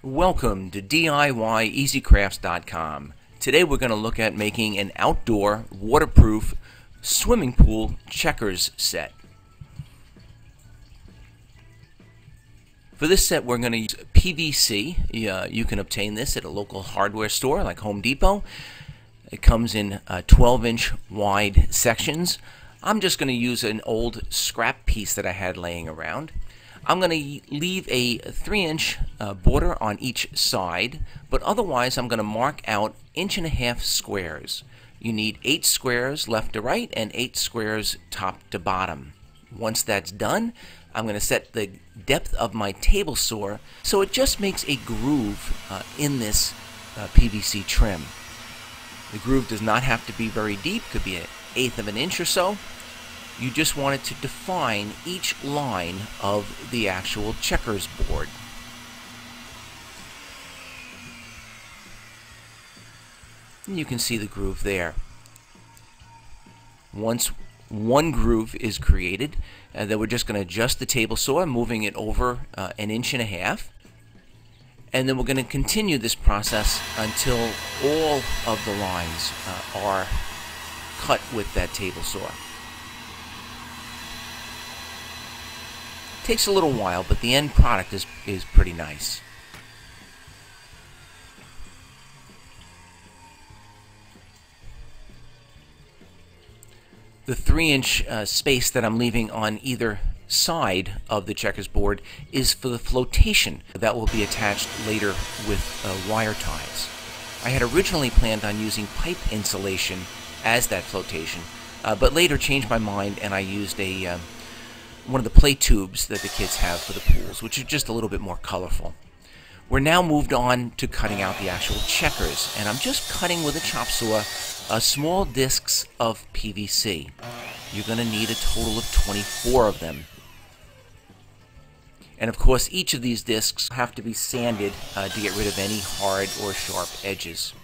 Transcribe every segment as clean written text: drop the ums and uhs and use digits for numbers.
Welcome to DIYEasyCrafts.com. Today we're going to look at making an outdoor waterproof swimming pool checkers set. For this set we're going to use PVC. You can obtain this at a local hardware store like Home Depot. It comes in 12-inch wide sections. I'm just going to use an old scrap piece that I had laying around. I'm going to leave a 3-inch border on each side, but otherwise I'm going to mark out 1.5 inch squares. You need 8 squares left to right and 8 squares top to bottom. Once that's done, I'm going to set the depth of my table saw so it just makes a groove in this PVC trim. The groove does not have to be very deep, could be 1/8 of an inch or so. You just want it to define each line of the actual checkers board. And you can see the groove there. Once one groove is created, then we're just going to adjust the table saw, moving it over 1.5 inches. And then we're going to continue this process until all of the lines are cut with that table saw. Takes a little while, but the end product is pretty nice. The 3-inch space that I'm leaving on either side of the checkers board is for the flotation that will be attached later with wire ties. I had originally planned on using pipe insulation as that flotation, but later changed my mind and I used one of the play tubes that the kids have for the pools, which is just a little bit more colorful. We're now moved on to cutting out the actual checkers, and I'm just cutting with a chop saw small discs of PVC. You're going to need a total of 24 of them. And of course, each of these discs have to be sanded to get rid of any hard or sharp edges.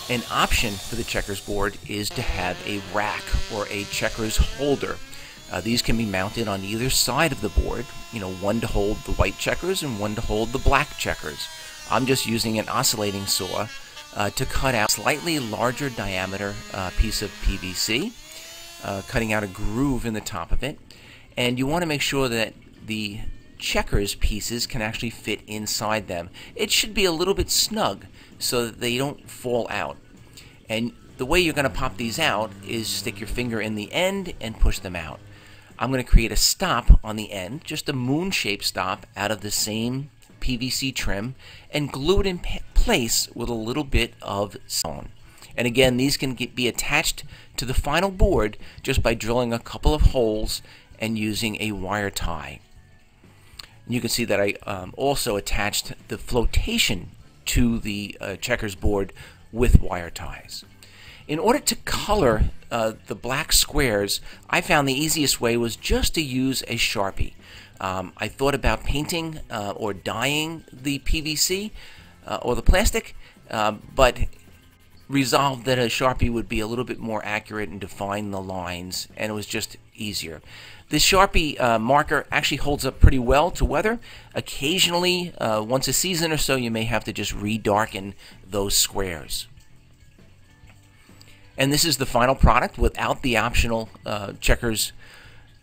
An option for the checkers board is to have a rack or a checkers holder. These can be mounted on either side of the board, one to hold the white checkers and one to hold the black checkers. I'm just using an oscillating saw to cut out a slightly larger diameter piece of PVC, cutting out a groove in the top of it. And you want to make sure that the checkers pieces can actually fit inside them. It should be a little bit snug so that they don't fall out. And the way you're going to pop these out is stick your finger in the end and push them out. I'm going to create a stop on the end, just a moon-shaped stop out of the same PVC trim, and glue it in place with a little bit of stone. And again, these can be attached to the final board just by drilling a couple of holes and using a wire tie. You can see that I also attached the flotation to the checkers board with wire ties. In order to color the black squares, I found the easiest way was just to use a Sharpie. I thought about painting or dyeing the PVC or the plastic, but resolved that a Sharpie would be a little bit more accurate and define the lines, and it was just easier. This Sharpie marker actually holds up pretty well to weather. Occasionally, once a season or so, you may have to just redarken those squares. And this is the final product without the optional checkers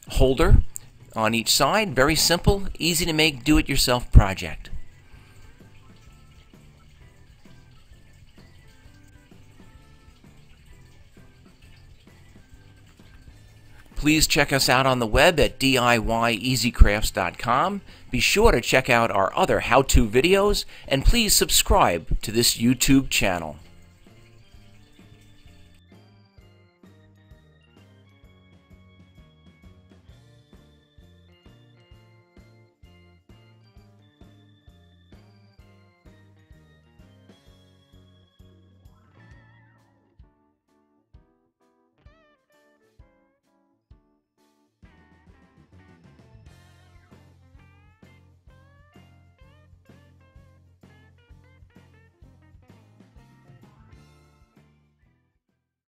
holder on each side. Very simple, easy to make, do-it-yourself project. Please check us out on the web at DIYEasyCrafts.com. Be sure to check out our other how-to videos, and please subscribe to this YouTube channel.